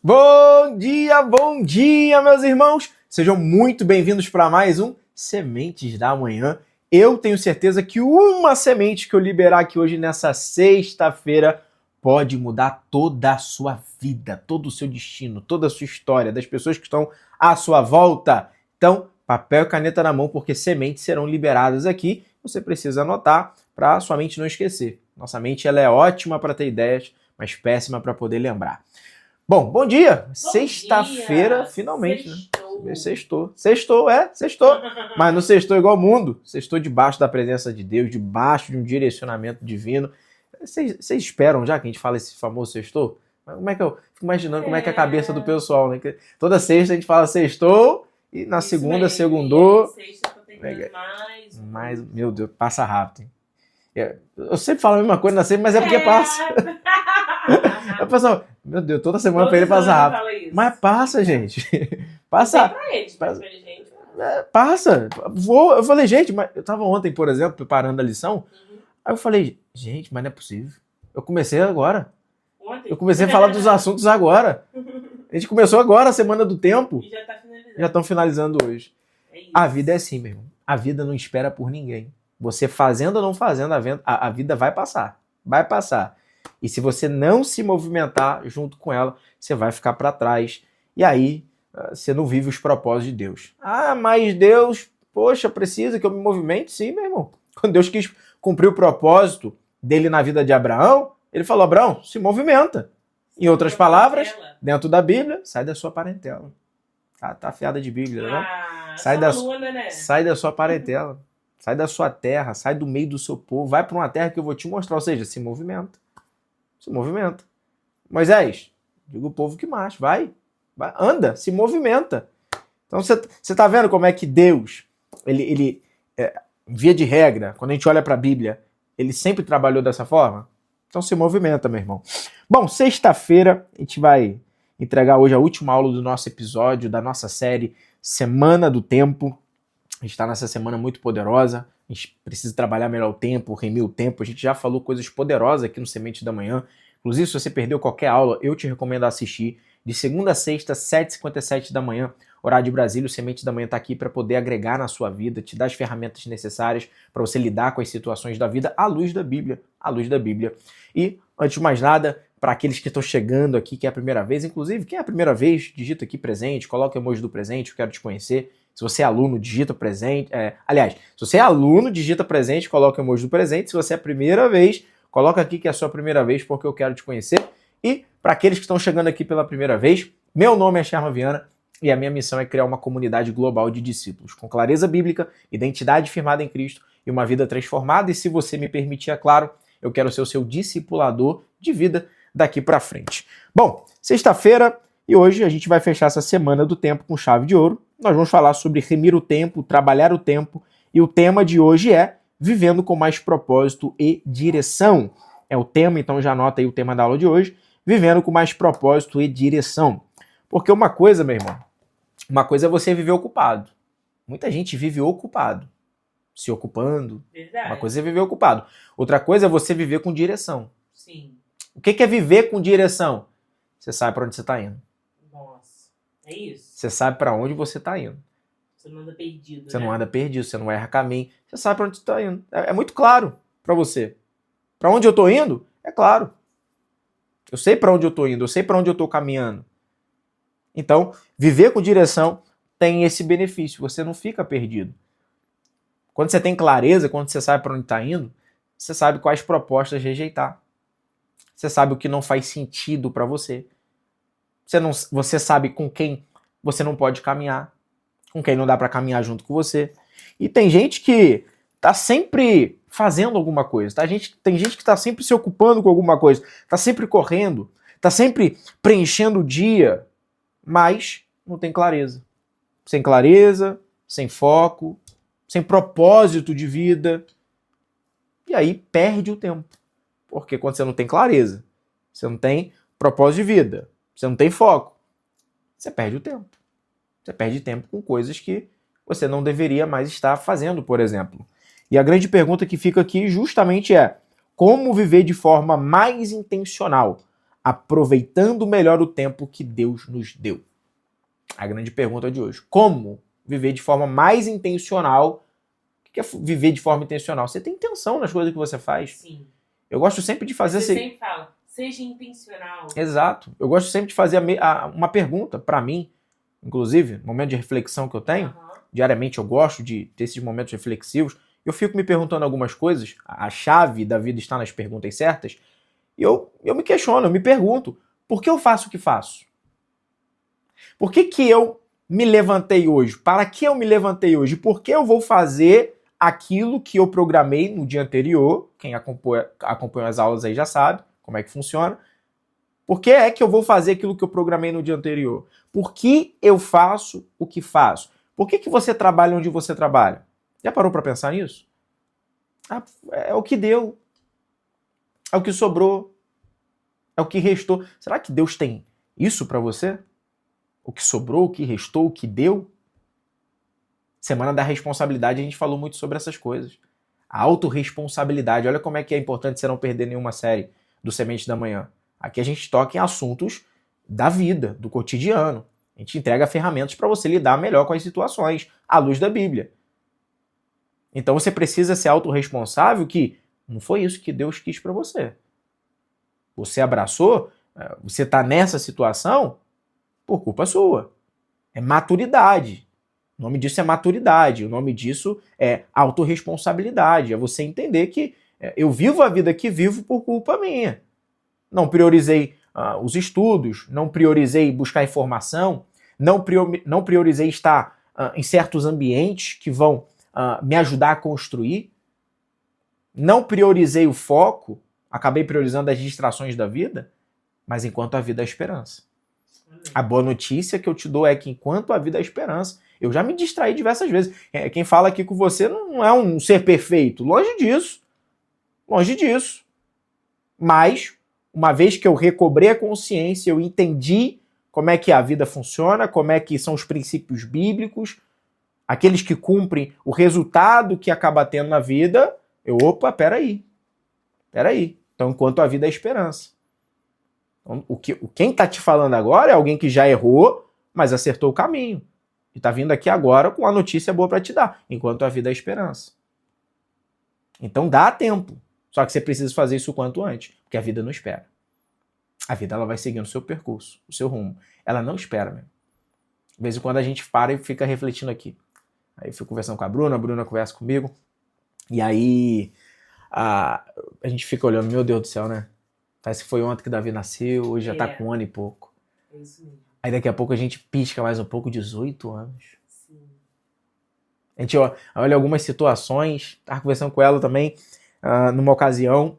Bom dia, meus irmãos! Sejam muito bem-vindos para mais um Sementes da Manhã. Eu tenho certeza que uma semente que eu liberar aqui hoje, nessa sexta-feira, pode mudar toda a sua vida, todo o seu destino, toda a sua história, das pessoas que estão à sua volta. Então, papel e caneta na mão, porque sementes serão liberadas aqui. Você precisa anotar para sua mente não esquecer. Nossa mente ela é ótima para ter ideias, mas péssima para poder lembrar. Bom dia! Sexta-feira, finalmente, Sextou. né? Sextou. Mas não sextou igual o mundo. Sextou debaixo da presença de Deus, debaixo de um direcionamento divino. Vocês esperam já que a gente fala esse famoso sextou? Como é que eu fico imaginando como é que é a cabeça do pessoal, né? Toda sexta a gente fala sextou e na segunda, mesmo. segundou. Sexta tá terminando Mas, meu Deus, passa rápido. Eu sempre falo a mesma coisa na sexta, mas é porque passa. Eu penso, meu Deus, toda semana pra ele passa rápido. Mas passa, gente. Passa. Pra eles, mas pra gente. Passa. Eu falei, gente, mas eu tava ontem, por exemplo, preparando a lição. Aí eu falei, gente, mas não é possível. Eu comecei agora. Ontem? Eu comecei a falar dos assuntos agora. A gente começou agora a Semana do Tempo. E já tá finalizando. Já estão finalizando hoje. É isso. A vida é assim, meu irmão. A vida não espera por ninguém. Você fazendo ou não fazendo, a vida vai passar. Vai passar. E se você não se movimentar junto com ela, você vai ficar para trás. E aí, você não vive os propósitos de Deus. Ah, mas Deus, poxa, precisa que eu me movimente? Sim, meu irmão. Quando Deus quis cumprir o propósito dele na vida de Abraão, ele falou, Abraão, se movimenta. Em outras palavras, dentro da Bíblia, sai da sua parentela. Tá afiada de Bíblia, não? Sai da sua parentela. Sai da sua terra, sai do meio do seu povo, vai para uma terra que eu vou te mostrar. Ou seja, se movimenta. Se movimenta. Moisés, diga o povo que marcha, vai, anda, se movimenta. Então você tá vendo como é que Deus, ele via de regra, quando a gente olha para a Bíblia, ele sempre trabalhou dessa forma? Então se movimenta, meu irmão. Bom, sexta-feira a gente vai entregar hoje a última aula do nosso episódio, da nossa série Semana do Tempo. A gente está nessa semana muito poderosa, a gente precisa trabalhar melhor o tempo, remir o tempo. A gente já falou coisas poderosas aqui no Semente da Manhã. Inclusive, se você perdeu qualquer aula, eu te recomendo assistir. De segunda a sexta, 7h57 da manhã, horário de Brasília, o Semente da Manhã está aqui para poder agregar na sua vida, te dar as ferramentas necessárias para você lidar com as situações da vida à luz da Bíblia. À luz da Bíblia. E, antes de mais nada, para aqueles que estão chegando aqui, que é a primeira vez, inclusive, quem é a primeira vez, digita aqui presente, coloca o emoji do presente, eu quero te conhecer. Se você é aluno, digita presente. Aliás, se você é aluno, digita presente, coloca o emoji do presente. Se você é a primeira vez, coloca aqui que é a sua primeira vez, porque eu quero te conhecer. E para aqueles que estão chegando aqui pela primeira vez, meu nome é Sherman Viana e a minha missão é criar uma comunidade global de discípulos com clareza bíblica, identidade firmada em Cristo e uma vida transformada. E se você me permitir, é claro, eu quero ser o seu discipulador de vida daqui para frente. Bom, sexta-feira e hoje a gente vai fechar essa Semana do Tempo com chave de ouro. Nós vamos falar sobre remir o tempo, trabalhar o tempo, e o tema de hoje é vivendo com mais propósito e direção. É o tema, então já anota aí o tema da aula de hoje, vivendo com mais propósito e direção. Porque uma coisa, meu irmão, uma coisa é você viver ocupado. Muita gente vive ocupado, se ocupando. Verdade. Uma coisa é viver ocupado. Outra coisa é você viver com direção. Sim. O que é viver com direção? Você sabe para onde você está indo. Nossa. É isso. Você sabe para onde você está indo. Você não anda perdido, Você né? não anda perdido, você não erra caminho. Você sabe para onde você está indo. É muito claro para você. Para onde eu estou indo? É claro. Eu sei para onde eu estou indo, eu sei para onde eu estou caminhando. Então, viver com direção tem esse benefício. Você não fica perdido. Quando você tem clareza, quando você sabe para onde está indo, você sabe quais propostas rejeitar. Você sabe o que não faz sentido para você. Você sabe com quem você não pode caminhar, com quem não dá para caminhar junto com você. E tem gente que tá sempre fazendo alguma coisa. Tem gente que tá sempre se ocupando com alguma coisa, tá sempre correndo, tá sempre preenchendo o dia, mas não tem clareza. Sem clareza, sem foco, sem propósito de vida. E aí perde o tempo. Porque quando você não tem clareza, você não tem propósito de vida, você não tem foco, você perde o tempo. Você perde tempo com coisas que você não deveria mais estar fazendo, por exemplo. E a grande pergunta que fica aqui justamente é: como viver de forma mais intencional aproveitando melhor o tempo que Deus nos deu? A grande pergunta de hoje. Como viver de forma mais intencional? O que é viver de forma intencional? Você tem intenção nas coisas que você faz. Sim. Eu gosto sempre de fazer... Você sempre fala, seja intencional. Exato. Eu gosto sempre de fazer uma pergunta para mim, inclusive, momento de reflexão que eu tenho. Diariamente eu gosto de ter esses momentos reflexivos. Eu fico me perguntando algumas coisas. A chave da vida está nas perguntas certas. E eu me questiono, eu me pergunto, por que eu faço o que faço? Por que eu me levantei hoje? Para que eu me levantei hoje? Por que eu vou fazer aquilo que eu programei no dia anterior? Quem acompanha as aulas aí já sabe como é que funciona. Por que é que eu vou fazer aquilo que eu programei no dia anterior? Por que eu faço o que faço? Por que você trabalha onde você trabalha? Já parou para pensar nisso? É o que deu. É o que sobrou. É o que restou. Será que Deus tem isso para você? O que sobrou, o que restou, o que deu? Semana da responsabilidade, a gente falou muito sobre essas coisas. A autorresponsabilidade. Olha como é que é importante você não perder nenhuma série do Semente da Manhã. Aqui a gente toca em assuntos da vida, do cotidiano. A gente entrega ferramentas para você lidar melhor com as situações, à luz da Bíblia. Então você precisa ser autorresponsável que não foi isso que Deus quis para você. Você abraçou, você está nessa situação por culpa sua. É maturidade. O nome disso é maturidade. O nome disso é autorresponsabilidade. É você entender que eu vivo a vida que vivo por culpa minha. Não priorizei os estudos, não priorizei buscar informação, não priorizei estar em certos ambientes que vão me ajudar a construir, não priorizei o foco, acabei priorizando as distrações da vida, mas enquanto a vida é esperança. A boa notícia que eu te dou é que enquanto a vida é esperança, eu já me distraí diversas vezes. Quem fala aqui com você não é um ser perfeito, longe disso. Longe disso. Mas, uma vez que eu recobrei a consciência, eu entendi como é que a vida funciona, como é que são os princípios bíblicos, aqueles que cumprem o resultado que acaba tendo na vida, peraí. Então, enquanto a vida é esperança. Então, quem está te falando agora é alguém que já errou, mas acertou o caminho. E está vindo aqui agora com uma notícia boa para te dar, enquanto a vida é esperança. Então dá tempo. Só que você precisa fazer isso o quanto antes, porque a vida não espera. A vida ela vai seguindo o seu percurso, o seu rumo. Ela não espera mesmo. De vez em quando a gente para e fica refletindo aqui. Aí eu fico conversando com a Bruna conversa comigo. E aí a gente fica olhando, meu Deus do céu, né? Parece que foi ontem que Davi nasceu, hoje já tá com 1 ano e pouco. É isso mesmo. Aí daqui a pouco a gente pisca mais um pouco, 18 anos. Sim. A gente olha algumas situações, tava conversando com ela também, numa ocasião,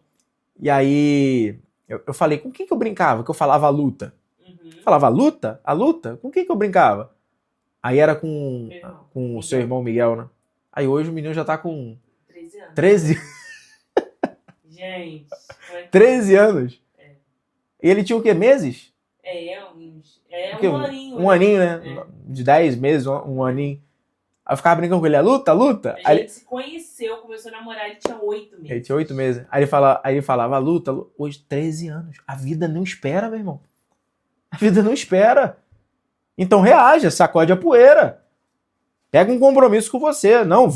e aí eu falei, com quem que eu brincava? Que eu falava a luta. Eu falava a luta? A luta? Com quem que eu brincava? Aí era com o seu irmão Miguel, né? Aí hoje o menino já tá com 13 anos. 13? Gente. 13 anos? É. E ele tinha o quê? Meses? Um aninho. Um aninho, né? De 10 meses, um aninho. Aí eu ficava brincando com ele, luta? A gente se conheceu, começou a namorar, ele tinha 8 meses. Ele tinha 8 meses. Aí ele falava, luta. Hoje, 13 anos. A vida não espera, meu irmão. A vida não espera. Então reaja, sacode a poeira. Pega um compromisso com você. Não,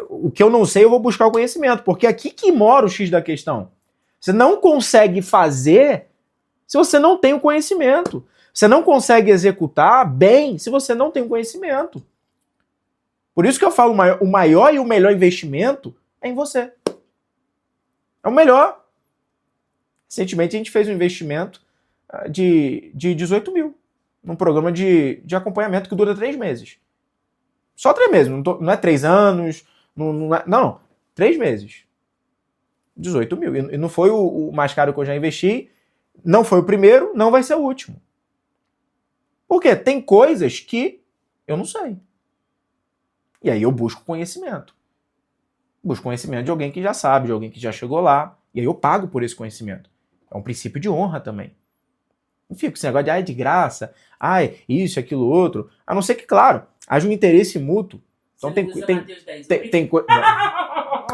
o que eu não sei, eu vou buscar o conhecimento. Porque aqui que mora o X da questão. Você não consegue fazer se você não tem o conhecimento. Você não consegue executar bem se você não tem o conhecimento. Por isso que eu falo, o maior e o melhor investimento é em você. É o melhor. Recentemente a gente fez um investimento de 18 mil num programa de acompanhamento que dura 3 meses. Só 3 meses, não é 3 anos, não, 3 meses. 18 mil. E não foi o mais caro que eu já investi, não foi o primeiro, não vai ser o último. Por quê? Tem coisas que eu não sei. E aí eu busco conhecimento. Busco conhecimento de alguém que já sabe, de alguém que já chegou lá. E aí eu pago por esse conhecimento. É um princípio de honra também. Não fico com esse negócio de de graça, isso, aquilo, outro. A não ser que, claro, haja um interesse mútuo. Então tem coisa.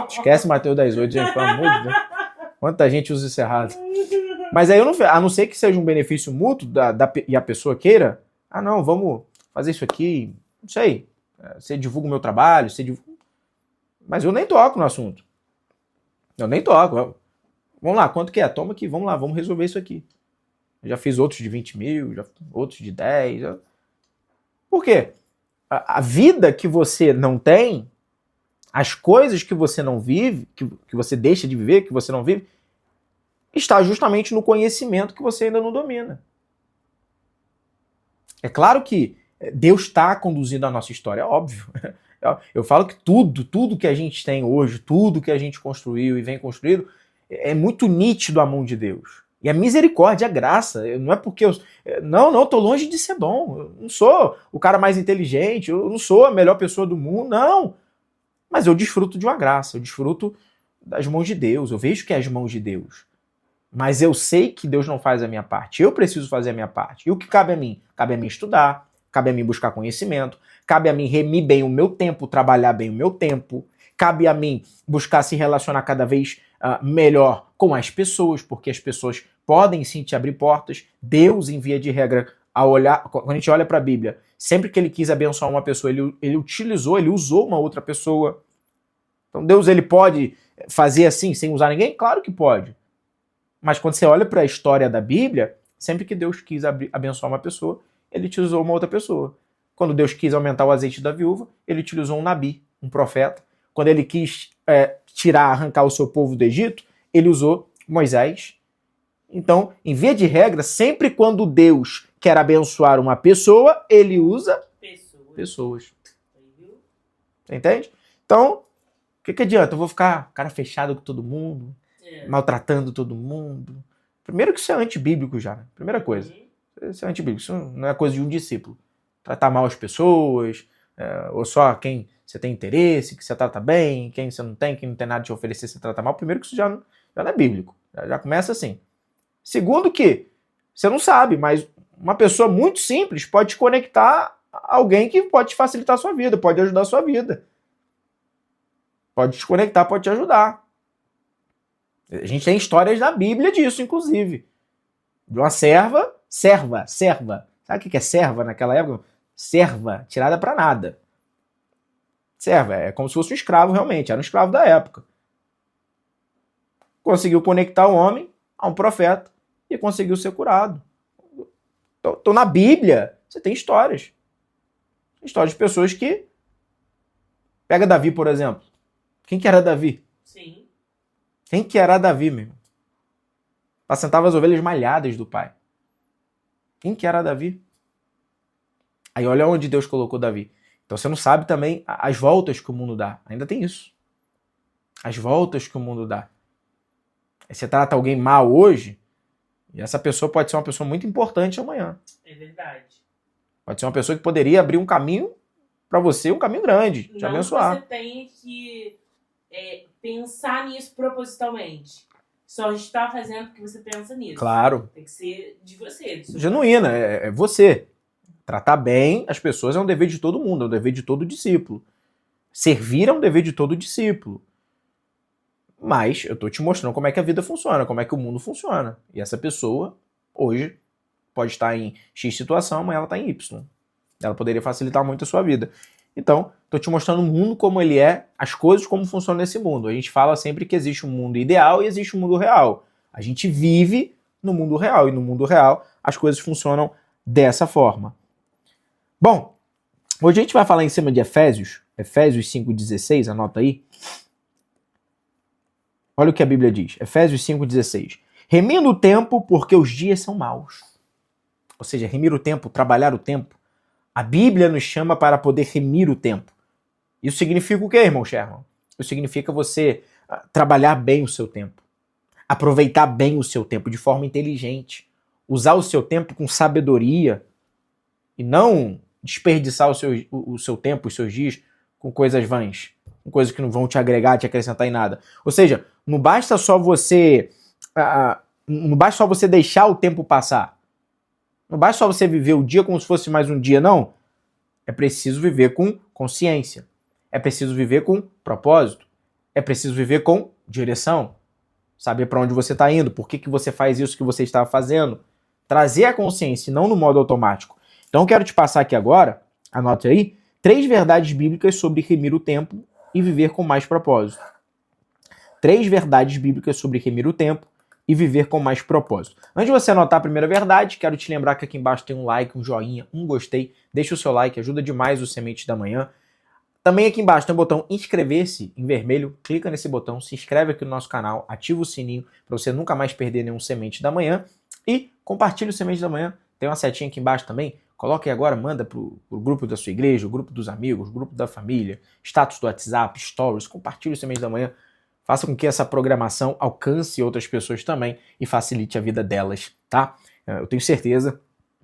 Esquece Mateus 18, gente, pelo amor de Deus. Quanta gente usa isso errado. Mas aí eu não, a não ser que seja um benefício mútuo e a pessoa queira, não, vamos fazer isso aqui, não sei, você divulga o meu trabalho, mas eu nem toco no assunto. Eu nem toco. Vamos lá, quanto que é? Toma aqui, vamos lá, vamos resolver isso aqui. Eu já fiz outros de 20 mil, outros de 10. Por quê? A vida que você não tem, as coisas que você não vive, que você deixa de viver, que você não vive, está justamente no conhecimento que você ainda não domina. É claro que Deus está conduzindo a nossa história, é óbvio. Eu falo que tudo que a gente tem hoje, tudo que a gente construiu e vem construindo, é muito nítido a mão de Deus. E a misericórdia, a graça, não é porque eu tô longe de ser bom, eu não sou o cara mais inteligente, eu não sou a melhor pessoa do mundo, não. Mas eu desfruto de uma graça, eu desfruto das mãos de Deus, eu vejo que é as mãos de Deus. Mas eu sei que Deus não faz a minha parte, eu preciso fazer a minha parte. E o que cabe a mim? Cabe a mim estudar, cabe a mim buscar conhecimento, cabe a mim remir bem o meu tempo, trabalhar bem o meu tempo, cabe a mim buscar se relacionar cada vez melhor com as pessoas, porque as pessoas podem sim te abrir portas. Deus, em via de regra, quando a gente olha para a Bíblia, sempre que ele quis abençoar uma pessoa, ele usou uma outra pessoa. Então Deus, ele pode fazer assim sem usar ninguém? Claro que pode. Mas quando você olha para a história da Bíblia, sempre que Deus quis abençoar uma pessoa, ele utilizou uma outra pessoa. Quando Deus quis aumentar o azeite da viúva, ele utilizou um nabi, um profeta. Quando ele quis arrancar o seu povo do Egito, ele usou Moisés. Então, em via de regra, sempre quando Deus quer abençoar uma pessoa, ele usa pessoas. Você entende? Então, o que adianta? Eu vou ficar cara fechado com todo mundo, maltratando todo mundo. Primeiro que isso é antibíblico já. Primeira coisa. Isso é antibíblico. Isso não é coisa de um discípulo. Tratar mal as pessoas, ou só quem você tem interesse, que você trata bem, quem você não tem, quem não tem nada de oferecer, você trata mal. Primeiro que isso já não é bíblico. Já começa assim. Segundo que você não sabe, mas uma pessoa muito simples pode te conectar a alguém que pode te facilitar a sua vida, pode ajudar a sua vida. Pode te conectar, pode te ajudar. A gente tem histórias da Bíblia disso, inclusive. De uma serva. Sabe o que é serva naquela época? Serva, tirada pra nada. Serva, é como se fosse um escravo realmente, era um escravo da época. Conseguiu conectar o homem a um profeta e conseguiu ser curado. Então na Bíblia, você tem histórias. Histórias de pessoas que... Pega Davi, por exemplo. Quem que era Davi? Sim. Quem que era Davi, meu irmão? Apacentava as ovelhas malhadas do pai. Quem que era Davi? Aí olha onde Deus colocou Davi. Então você não sabe também as voltas que o mundo dá. Ainda tem isso. As voltas que o mundo dá. Aí você trata alguém mal hoje, e essa pessoa pode ser uma pessoa muito importante amanhã. É verdade. Pode ser uma pessoa que poderia abrir um caminho para você, um caminho grande, te abençoar. Não que você tenha que pensar nisso propositalmente. Só está fazendo porque você pensa nisso. Claro. Tem que ser de você. Genuína, é você. Tratar bem as pessoas é um dever de todo mundo, é um dever de todo discípulo. Servir é um dever de todo discípulo. Mas eu tô te mostrando como é que a vida funciona, como é que o mundo funciona. E essa pessoa, hoje, pode estar em X situação, amanhã ela está em Y. Ela poderia facilitar muito a sua vida. Então, tô te mostrando o mundo como ele é, as coisas como funcionam nesse mundo. A gente fala sempre que existe um mundo ideal e existe um mundo real. A gente vive no mundo real, e no mundo real as coisas funcionam dessa forma. Bom, hoje a gente vai falar em cima de Efésios 5,16, anota aí. Olha o que a Bíblia diz, Efésios 5,16. Remindo o tempo porque os dias são maus. Ou seja, remir o tempo, trabalhar o tempo. A Bíblia nos chama para poder remir o tempo. Isso significa o quê, irmão Sherman? Isso significa você trabalhar bem o seu tempo. Aproveitar bem o seu tempo de forma inteligente. Usar o seu tempo com sabedoria. E não desperdiçar o seu tempo, os seus dias, com coisas vãs. Com coisas que não vão te agregar, te acrescentar em nada. Ou seja, não basta só você deixar o tempo passar. Não basta só você viver o dia como se fosse mais um dia, não. É preciso viver com consciência. É preciso viver com propósito. É preciso viver com direção. saber para onde você está indo, por que você faz isso que você estava fazendo. Trazer a consciência, não no modo automático. Então eu quero te passar aqui agora, anote aí, 3 verdades bíblicas sobre remir o tempo e viver com mais propósito. 3 verdades bíblicas sobre remir o tempo e viver com mais propósito. Antes de você anotar a primeira verdade, quero te lembrar que aqui embaixo tem um like, um joinha, um gostei. Deixa o seu like, ajuda demais o Semente da Manhã. Também aqui embaixo tem o botão inscrever-se em vermelho. Clica nesse botão, se inscreve aqui no nosso canal, ativa o sininho para você nunca mais perder nenhum Semente da Manhã. E compartilha o Semente da Manhã. Tem uma setinha aqui embaixo também. Coloque aí agora, manda pro grupo da sua igreja, o grupo dos amigos, o grupo da família, status do WhatsApp, stories. Compartilha o Semente da Manhã. Faça com que essa programação alcance outras pessoas também e facilite a vida delas, tá? Eu tenho certeza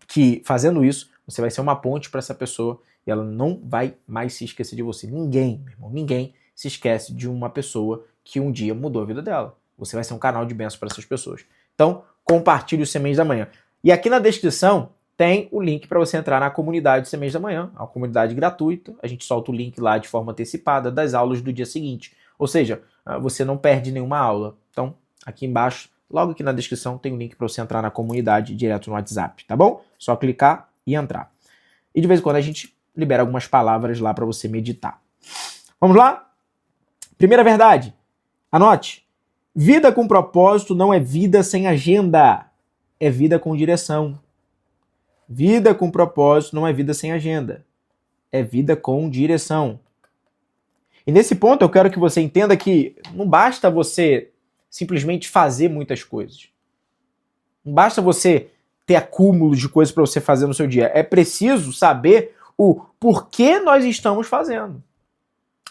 que fazendo isso, você vai ser uma ponte para essa pessoa e ela não vai mais se esquecer de você. Ninguém, meu irmão, ninguém se esquece de uma pessoa que um dia mudou a vida dela. Você vai ser um canal de bênção para essas pessoas. Então, compartilhe o Sementes da Manhã. E aqui na descrição tem o link para você entrar na comunidade Sementes da Manhã, uma comunidade gratuita. A gente solta o link lá de forma antecipada das aulas do dia seguinte. Ou seja, você não perde nenhuma aula. Então, aqui embaixo, logo aqui na descrição, tem um link para você entrar na comunidade direto no WhatsApp, tá bom? Só clicar e entrar. E de vez em quando a gente libera algumas palavras lá para você meditar. Vamos lá? Primeira verdade. Anote. Vida com propósito não é vida sem agenda. É vida com direção. Vida com propósito não é vida sem agenda. É vida com direção. E nesse ponto eu quero que você entenda que não basta você simplesmente fazer muitas coisas. Não basta você ter acúmulo de coisas para você fazer no seu dia. É preciso saber o porquê nós estamos fazendo.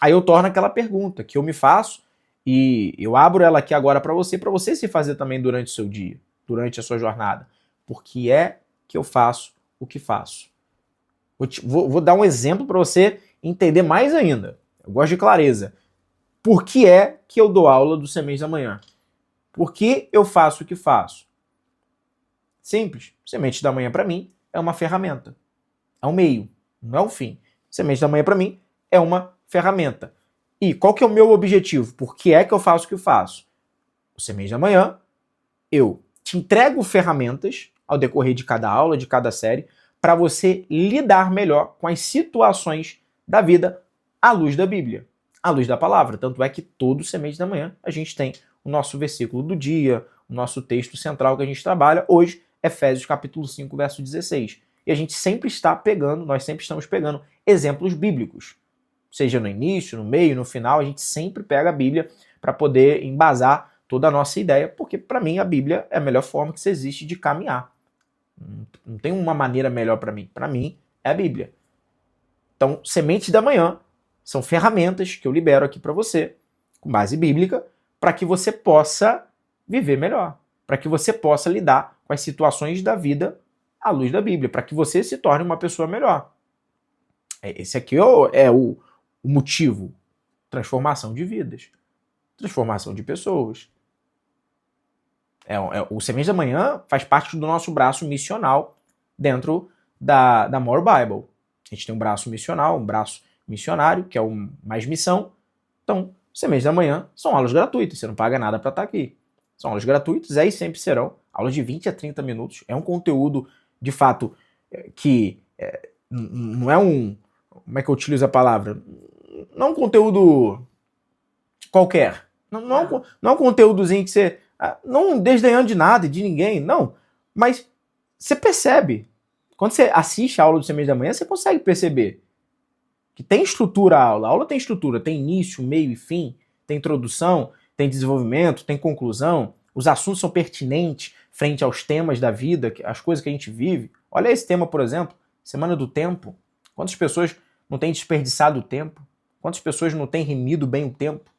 Aí eu torno aquela pergunta que eu me faço e eu abro ela aqui agora para você se fazer também durante o seu dia, durante a sua jornada. Por que é que eu faço o que faço? Vou dar um exemplo para você entender mais ainda. Eu gosto de clareza. Por que é que eu dou aula do Sementes da Manhã? Por que eu faço o que faço? Simples. Sementes da Manhã para mim é uma ferramenta. É um meio, não é um fim. Sementes da Manhã para mim é uma ferramenta. E qual que é o meu objetivo? Por que é que eu faço o que faço? O Sementes da Manhã, eu te entrego ferramentas ao decorrer de cada aula, de cada série, para você lidar melhor com as situações da vida à luz da Bíblia, à luz da palavra. Tanto é que todo Sementes da Manhã a gente tem o nosso versículo do dia, o nosso texto central que a gente trabalha. Hoje, Efésios capítulo 5, verso 16. E a gente sempre está pegando, nós sempre estamos pegando exemplos bíblicos. Seja no início, no meio, no final, a gente sempre pega a Bíblia para poder embasar toda a nossa ideia, porque para mim a Bíblia é a melhor forma que existe de caminhar. Não tem uma maneira melhor para mim. Para mim é a Bíblia. Então, Sementes da Manhã são ferramentas que eu libero aqui para você, com base bíblica, para que você possa viver melhor, para que você possa lidar com as situações da vida à luz da Bíblia, para que você se torne uma pessoa melhor. Esse aqui é o motivo. Transformação de vidas, transformação de pessoas. O Sementes da Manhã faz parte do nosso braço missional dentro da More Bible. A gente tem um braço missional, um braço missionário, que é o Mais Missão. Então, Sementes da Manhã são aulas gratuitas, você não paga nada para estar aqui. São aulas gratuitas, e sempre serão aulas de 20 a 30 minutos. É um conteúdo, de fato, que não é um... Como é que eu utilizo a palavra? Não é um conteúdo qualquer. Não é um conteúdozinho que você... Não desdenhando de nada e de ninguém, não. Mas você percebe. Quando você assiste a aula do Sementes da Manhã, você consegue perceber que tem estrutura a aula. A aula tem estrutura, tem início, meio e fim, tem introdução, tem desenvolvimento, tem conclusão. Os assuntos são pertinentes frente aos temas da vida, as coisas que a gente vive. Olha esse tema, por exemplo, Semana do Tempo. Quantas pessoas não têm desperdiçado o tempo? Quantas pessoas não têm remido bem o tempo?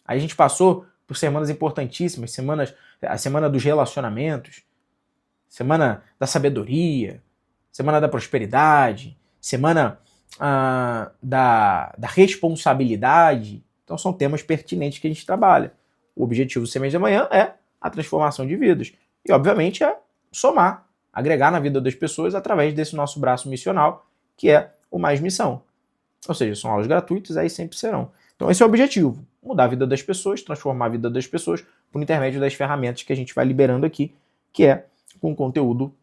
Aí a gente passou por semanas importantíssimas, a semana dos relacionamentos, semana da sabedoria, semana da prosperidade, semana da responsabilidade. Então são temas pertinentes que a gente trabalha. O objetivo do Sementes da Manhã é a transformação de vidas. E, obviamente, é somar, agregar na vida das pessoas através desse nosso braço missional, que é o Mais Missão. Ou seja, são aulas gratuitas, aí sempre serão. Então esse é o objetivo. mudar a vida das pessoas, transformar a vida das pessoas por intermédio das ferramentas que a gente vai liberando aqui, que é com conteúdo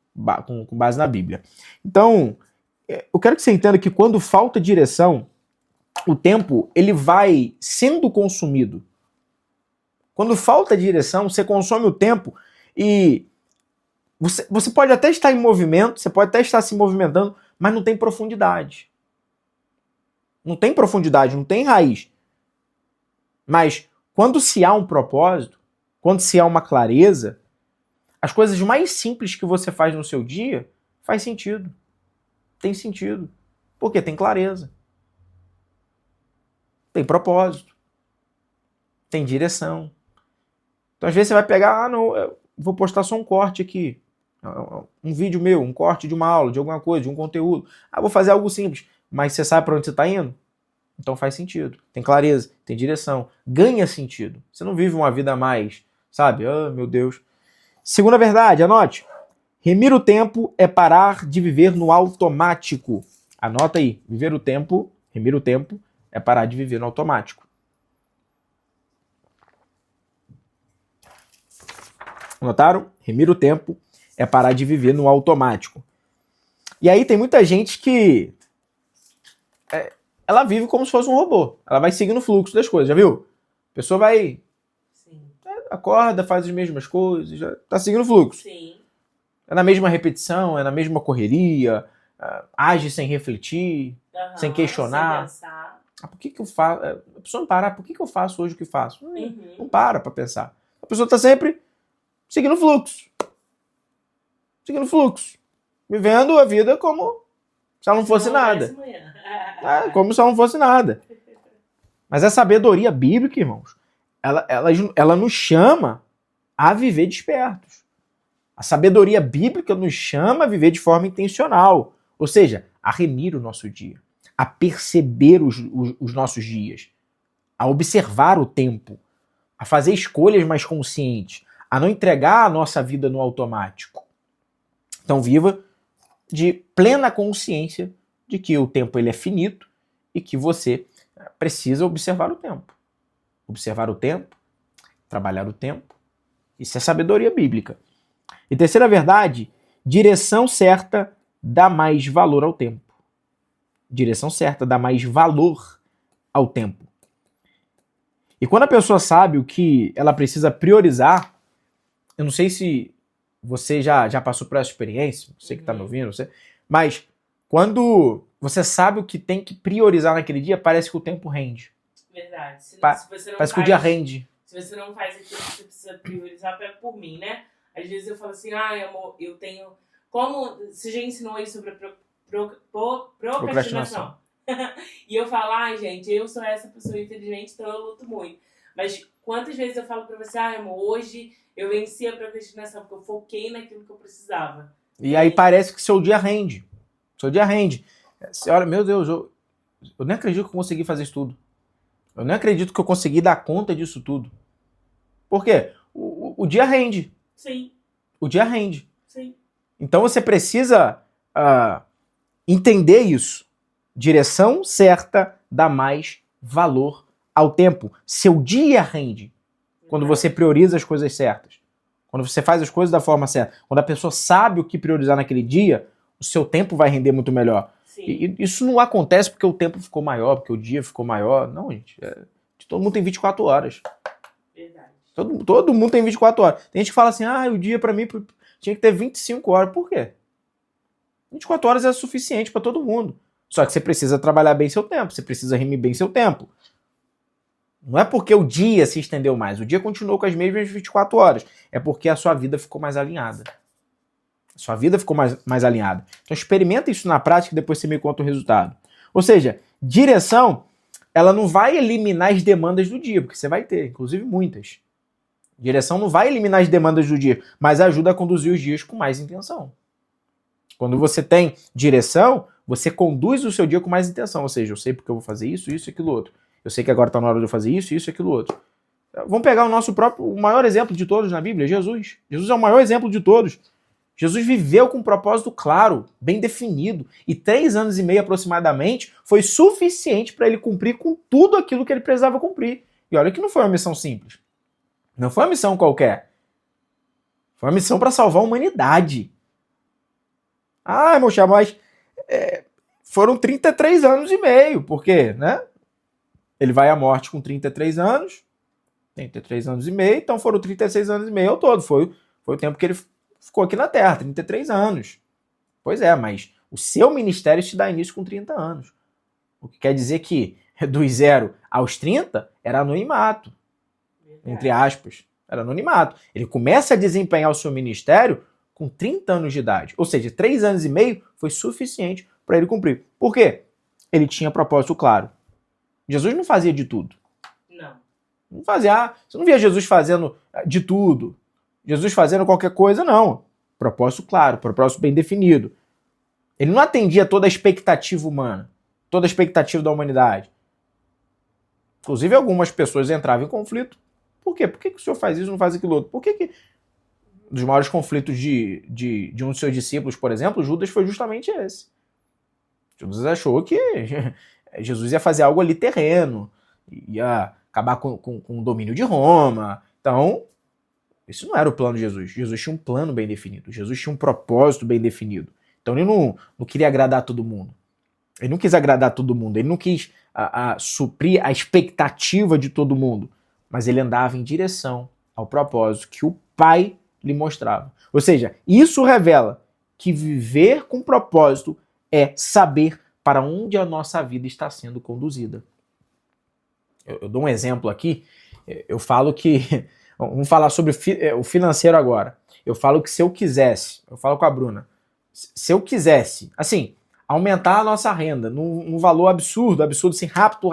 com base na Bíblia. Então, eu quero que você entenda que quando falta direção, o tempo ele vai sendo consumido. Quando falta direção, você consome o tempo e você pode até estar em movimento, você pode até estar se movimentando, mas não tem profundidade. Não tem profundidade, não tem raiz. Mas quando se há um propósito, quando se há uma clareza, as coisas mais simples que você faz no seu dia faz sentido. Tem sentido. Porque tem clareza. Tem propósito. Tem direção. Então às vezes você vai pegar, não, eu vou postar só um corte aqui. Um vídeo meu, um corte de uma aula, de alguma coisa, de um conteúdo. Vou fazer algo simples. Mas você sabe para onde você está indo? Então faz sentido. Tem clareza, tem direção. Ganha sentido. Você não vive uma vida mais, sabe? Meu Deus. Segunda verdade, anote. Remir o tempo é parar de viver no automático. Anota aí. Remir o tempo é parar de viver no automático. Anotaram? Remir o tempo é parar de viver no automático. E aí tem muita gente que ela vive como se fosse um robô. Ela vai seguindo o fluxo das coisas, já viu? A pessoa vai... Sim. Acorda, faz as mesmas coisas, já tá seguindo o fluxo. Sim. É na mesma repetição, é na mesma correria, age sem refletir, sem questionar. Sem pensar. Por que eu faço? A pessoa não para, por que eu faço hoje o que faço? Não para pra pensar. A pessoa tá sempre seguindo o fluxo. Seguindo o fluxo. Vivendo a vida como se ela não fosse nada. Como se ela não fosse nada. Mas a sabedoria bíblica, irmãos, ela nos chama a viver despertos. A sabedoria bíblica nos chama a viver de forma intencional. Ou seja, a remir o nosso dia. A perceber os nossos dias. A observar o tempo. A fazer escolhas mais conscientes. A não entregar a nossa vida no automático. Então viva de plena consciência de que o tempo ele é finito e que você precisa observar o tempo. Observar o tempo, trabalhar o tempo. Isso é sabedoria bíblica. E terceira verdade, direção certa dá mais valor ao tempo. Direção certa dá mais valor ao tempo. E quando a pessoa sabe o que ela precisa priorizar, eu não sei se você já passou por essa experiência, você que está me ouvindo, mas quando você sabe o que tem que priorizar naquele dia, parece que o tempo rende. Verdade. Se você não parece que o dia rende. Se você não faz aquilo que você precisa priorizar, pega por mim, né? Às vezes eu falo assim, amor, eu tenho... Como você já ensinou aí sobre a procrastinação? E eu falo, gente, eu sou essa pessoa inteligente, então eu luto muito. Mas quantas vezes eu falo pra você, amor, hoje eu venci a procrastinação, porque eu foquei naquilo que eu precisava. E aí parece que seu dia rende. Seu dia rende. Você olha, meu Deus, eu nem acredito que eu consegui fazer isso tudo. Eu nem acredito que eu consegui dar conta disso tudo. Por quê? O dia rende. Sim. O dia rende. Sim. Então você precisa entender isso. Direção certa dá mais valor ao tempo. Seu dia rende. Quando você prioriza as coisas certas. Quando você faz as coisas da forma certa. Quando a pessoa sabe o que priorizar naquele dia, o seu tempo vai render muito melhor. E isso não acontece porque o tempo ficou maior, porque o dia ficou maior. Não, gente. Todo mundo tem 24 horas. Verdade. Todo mundo tem 24 horas. Tem gente que fala assim, o dia pra mim tinha que ter 25 horas. Por quê? 24 horas é suficiente pra todo mundo. Só que você precisa trabalhar bem seu tempo. Você precisa remir bem seu tempo. Não é porque o dia se estendeu mais. O dia continuou com as mesmas 24 horas. É porque a sua vida ficou mais alinhada. A sua vida ficou mais alinhada. Então experimenta isso na prática e depois você me conta o resultado. Ou seja, direção, ela não vai eliminar as demandas do dia, porque você vai ter, inclusive muitas. Direção não vai eliminar as demandas do dia, mas ajuda a conduzir os dias com mais intenção. Quando você tem direção, você conduz o seu dia com mais intenção. Ou seja, eu sei porque eu vou fazer isso, isso e aquilo outro. Eu sei que agora está na hora de eu fazer isso, isso e aquilo outro. Vamos pegar o maior exemplo de todos na Bíblia, Jesus. Jesus é o maior exemplo de todos. Jesus viveu com um propósito claro, bem definido. E 3 anos e meio aproximadamente foi suficiente para ele cumprir com tudo aquilo que ele precisava cumprir. E olha que não foi uma missão simples. Não foi uma missão qualquer. Foi uma missão para salvar a humanidade. Ah, meu chapa, mas foram 33 anos e meio, porque, né? Ele vai à morte com 33 anos, 33 anos e meio, então foram 36 anos e meio ao todo. Foi o tempo que ele ficou aqui na Terra, 33 anos. Pois é, mas o seu ministério se dá início com 30 anos. O que quer dizer que dos 0 aos 30 era anonimato, entre aspas. Era anonimato. Ele começa a desempenhar o seu ministério com 30 anos de idade. Ou seja, 3 anos e meio foi suficiente para ele cumprir. Por quê? Ele tinha propósito claro. Jesus não fazia de tudo. Não fazia. Você não via Jesus fazendo de tudo. Jesus fazendo qualquer coisa, não. Propósito claro, propósito bem definido. Ele não atendia toda a expectativa humana, toda a expectativa da humanidade. Inclusive, algumas pessoas entravam em conflito. Por quê? Por que o senhor faz isso e não faz aquilo outro? Por que um dos maiores conflitos de um dos seus discípulos, por exemplo, Judas, foi justamente esse. Judas achou que Jesus ia fazer algo ali terreno, ia acabar com o domínio de Roma. Então, isso não era o plano de Jesus. Jesus tinha um plano bem definido. Jesus tinha um propósito bem definido. Então ele não queria agradar todo mundo. Ele não quis agradar todo mundo. Ele não quis suprir a expectativa de todo mundo. Mas ele andava em direção ao propósito que o Pai lhe mostrava. Ou seja, isso revela que viver com propósito é saber para onde a nossa vida está sendo conduzida. Eu dou um exemplo aqui. Eu falo que... Vamos falar sobre o financeiro agora. Eu falo que se eu quisesse... Eu falo com a Bruna. Se eu quisesse, assim, aumentar a nossa renda num valor absurdo, assim, rápido,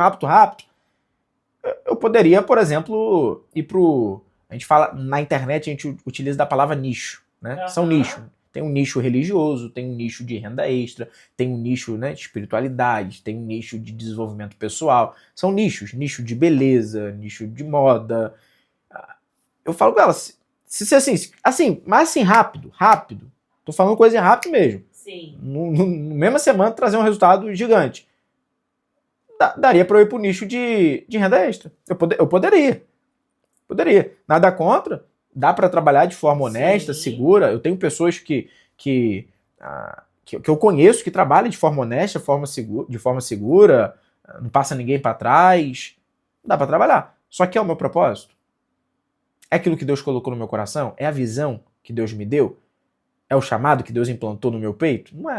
eu poderia, por exemplo, ir pro... A gente fala, na internet a gente utiliza da palavra nicho, né? São nichos. Tem um nicho religioso, tem um nicho de renda extra, tem um nicho, né, de espiritualidade, tem um nicho de desenvolvimento pessoal. São nichos, nicho de beleza, nicho de moda. Eu falo com ela, se assim, mas assim, rápido. Tô falando coisa rápido mesmo. Sim. No mesma semana trazer um resultado gigante. Daria para eu ir pro nicho de renda extra. Eu poderia. Nada contra. Dá para trabalhar de forma honesta, Sim. segura. Eu tenho pessoas que eu conheço que trabalham de forma honesta, de forma segura, não passa ninguém para trás. Dá para trabalhar. Só que é o meu propósito. É aquilo que Deus colocou no meu coração? É a visão que Deus me deu? É o chamado que Deus implantou no meu peito? Não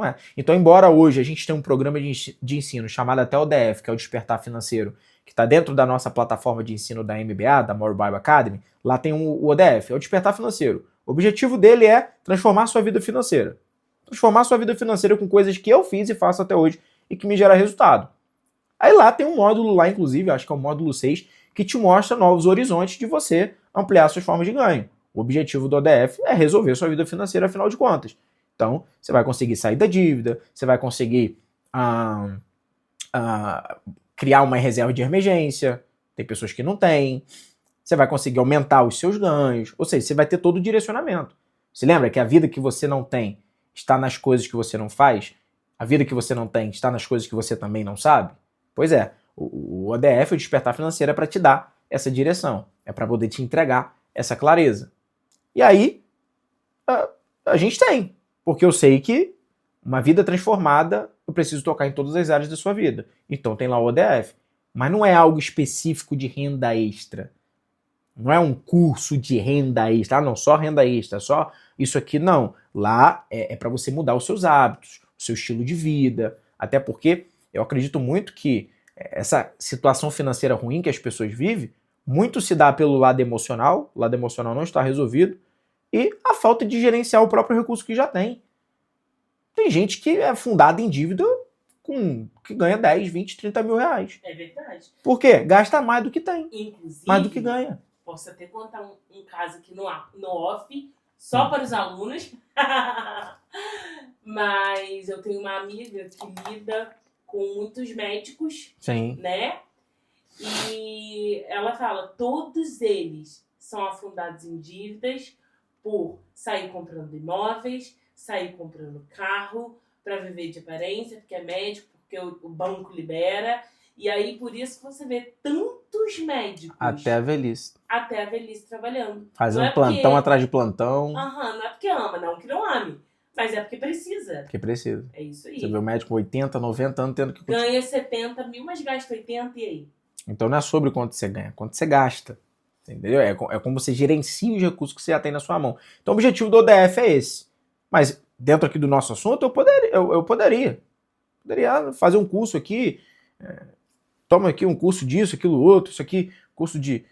é. Então, embora hoje a gente tenha um programa de ensino chamado até ODF, que é o Despertar Financeiro, que está dentro da nossa plataforma de ensino da MBA, da More Bible Academy, lá tem o ODF, é o Despertar Financeiro. O objetivo dele é transformar a sua vida financeira. Transformar a sua vida financeira com coisas que eu fiz e faço até hoje e que me gera resultado. Aí lá tem um módulo lá, inclusive, acho que é o módulo 6, que te mostra novos horizontes de você ampliar suas formas de ganho. O objetivo do ODF é resolver sua vida financeira, afinal de contas. Então, você vai conseguir sair da dívida, você vai conseguir criar uma reserva de emergência, tem pessoas que não têm, você vai conseguir aumentar os seus ganhos, ou seja, você vai ter todo o direcionamento. Você lembra que a vida que você não tem está nas coisas que você não faz? A vida que você não tem está nas coisas que você também não sabe? Pois é, o ODF, o Despertar Financeiro, é para te dar essa direção, é para poder te entregar essa clareza. E aí, a gente tem, porque eu sei que uma vida transformada, eu preciso tocar em todas as áreas da sua vida. Então tem lá o ODF. Mas não é algo específico de renda extra. Não é um curso de renda extra. Ah, não, só renda extra, só isso aqui, não. Lá é para você mudar os seus hábitos, o seu estilo de vida. Até porque eu acredito muito que essa situação financeira ruim que as pessoas vivem, muito se dá pelo lado emocional. O lado emocional não está resolvido. E a falta de gerenciar o próprio recurso que já tem. Tem gente que é fundada em dívida que ganha 10, 20, 30 mil reais. É verdade. Por quê? Gasta mais do que tem. Inclusive, mais do que ganha. Posso até contar um caso aqui no off, só para os alunos. Mas eu tenho uma amiga que lida com muitos médicos. Sim. Né? E ela fala, todos eles são afundados em dívidas por sair comprando imóveis, sair comprando carro para viver de aparência, porque é médico, porque o banco libera. E aí, por isso que você vê tantos médicos Até a velhice. Trabalhando. Fazendo Não é plantão porque... atrás de plantão. Não é porque ama, não que não ame. Mas é porque precisa. Porque precisa. É isso aí. Você vê o médico com 80, 90 anos tendo que... Ganha 70 mil, mas gasta 80, e aí? Então não é sobre quanto você ganha, quanto você gasta. Entendeu? É como você gerencia os recursos que você já tem na sua mão. Então o objetivo do ODF é esse. Mas dentro aqui do nosso assunto, eu poderia fazer um curso aqui, toma aqui um curso disso, aquilo outro, isso aqui, curso de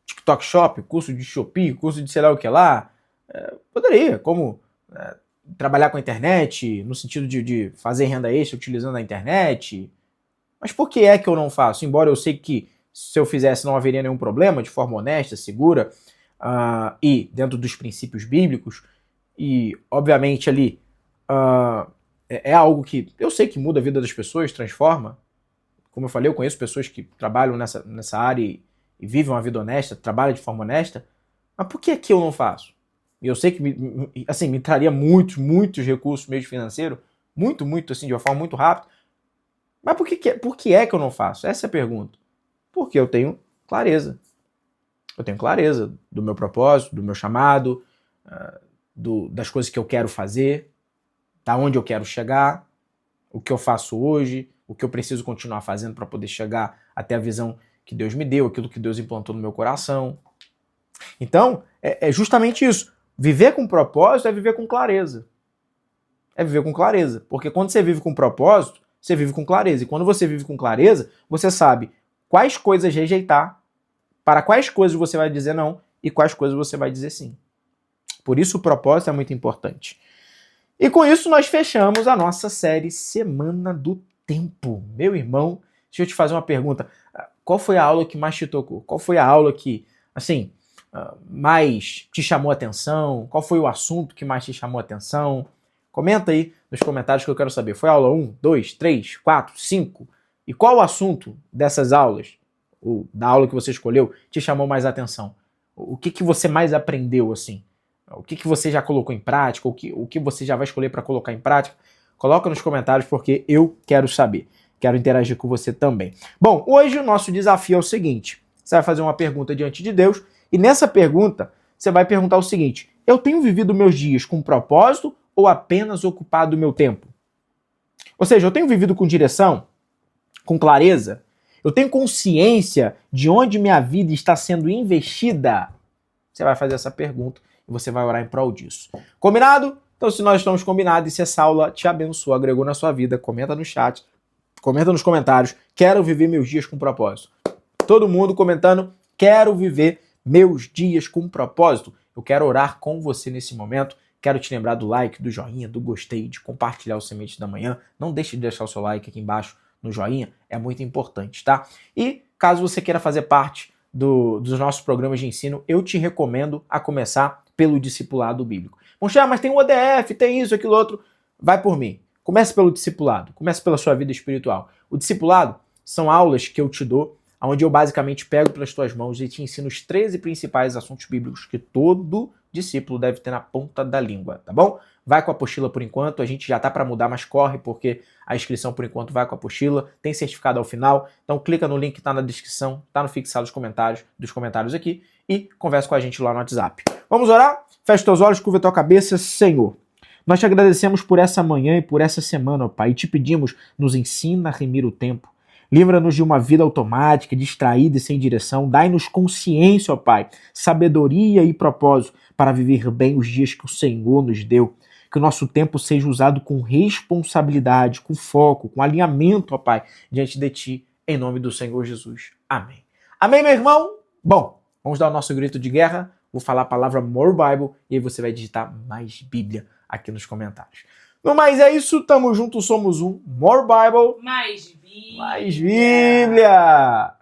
TikTok Shop, curso de Shopee, curso de sei lá o que lá. Poderia, como trabalhar com a internet, no sentido de fazer renda extra utilizando a internet. Mas por que é que eu não faço? Embora eu sei que se eu fizesse não haveria nenhum problema, de forma honesta, segura, e dentro dos princípios bíblicos, e obviamente ali é algo que eu sei que muda a vida das pessoas, transforma. Como eu falei, eu conheço pessoas que trabalham nessa área e vivem uma vida honesta, trabalham de forma honesta, mas por que é que eu não faço? E eu sei que me traria muitos recursos meio financeiro, muito, assim, de uma forma muito rápida. Mas por que é que eu não faço? Essa é a pergunta. Porque eu tenho clareza. Eu tenho clareza do meu propósito, do meu chamado, das coisas que eu quero fazer, da onde eu quero chegar, o que eu faço hoje, o que eu preciso continuar fazendo para poder chegar até a visão que Deus me deu, aquilo que Deus implantou no meu coração. Então, é justamente isso. Viver com propósito é viver com clareza. É viver com clareza. Porque quando você vive com propósito, você vive com clareza. E quando você vive com clareza, você sabe quais coisas rejeitar, para quais coisas você vai dizer não e quais coisas você vai dizer sim. Por isso o propósito é muito importante. E com isso nós fechamos a nossa série Semana do Tempo. Meu irmão, deixa eu te fazer uma pergunta. Qual foi a aula que mais te tocou? Qual foi a aula que, assim, mais te chamou a atenção? Qual foi o assunto que mais te chamou a atenção? Comenta aí nos comentários que eu quero saber. Foi a aula 1, 2, 3, 4, 5? E qual o assunto dessas aulas, ou da aula que você escolheu, te chamou mais a atenção? O que você mais aprendeu, assim? O que você já colocou em prática? O que você já vai escolher para colocar em prática? Coloca nos comentários porque eu quero saber. Quero interagir com você também. Bom, hoje o nosso desafio é o seguinte. Você vai fazer uma pergunta diante de Deus e nessa pergunta você vai perguntar o seguinte: eu tenho vivido meus dias com propósito ou apenas ocupado o meu tempo? Ou seja, eu tenho vivido com direção, com clareza? Eu tenho consciência de onde minha vida está sendo investida? Você vai fazer essa pergunta e você vai orar em prol disso. Combinado? Então, se nós estamos combinados e se essa aula te abençoou, agregou na sua vida, comenta no chat, comenta nos comentários. Quero viver meus dias com propósito. Todo mundo comentando, quero viver meus dias com propósito. Eu quero orar com você nesse momento. Quero te lembrar do like, do joinha, do gostei, de compartilhar o Semente da Manhã. Não deixe de deixar o seu like aqui embaixo no joinha, é muito importante, tá? E caso você queira fazer parte dos nossos programas de ensino, eu te recomendo a começar pelo discipulado bíblico. Poxa, mas tem o ODF, tem isso, aquilo outro. Vai por mim. Comece pelo discipulado, comece pela sua vida espiritual. O discipulado são aulas que eu te dou, onde eu basicamente pego pelas tuas mãos e te ensino os 13 principais assuntos bíblicos que todo discípulo deve ter na ponta da língua, tá bom? Vai com a apostila por enquanto, a gente já tá para mudar, mas corre porque a inscrição por enquanto vai com a apostila, tem certificado ao final, então clica no link que tá na descrição, tá no fixado dos comentários aqui e conversa com a gente lá no WhatsApp. Vamos orar? Feche teus olhos, curva tua cabeça, Senhor. Nós te agradecemos por essa manhã e por essa semana, ó Pai, e te pedimos, nos ensina a remir o tempo. Livra-nos de uma vida automática, distraída e sem direção. Dai-nos consciência, ó Pai, sabedoria e propósito para viver bem os dias que o Senhor nos deu. Que o nosso tempo seja usado com responsabilidade, com foco, com alinhamento, ó Pai, diante de Ti, em nome do Senhor Jesus. Amém. Amém, meu irmão? Bom, vamos dar o nosso grito de guerra. Vou falar a palavra More Bible e aí você vai digitar mais Bíblia aqui nos comentários. No mais é isso, tamo junto, somos um More Bible. Mais Bíblia. Mais Bíblia!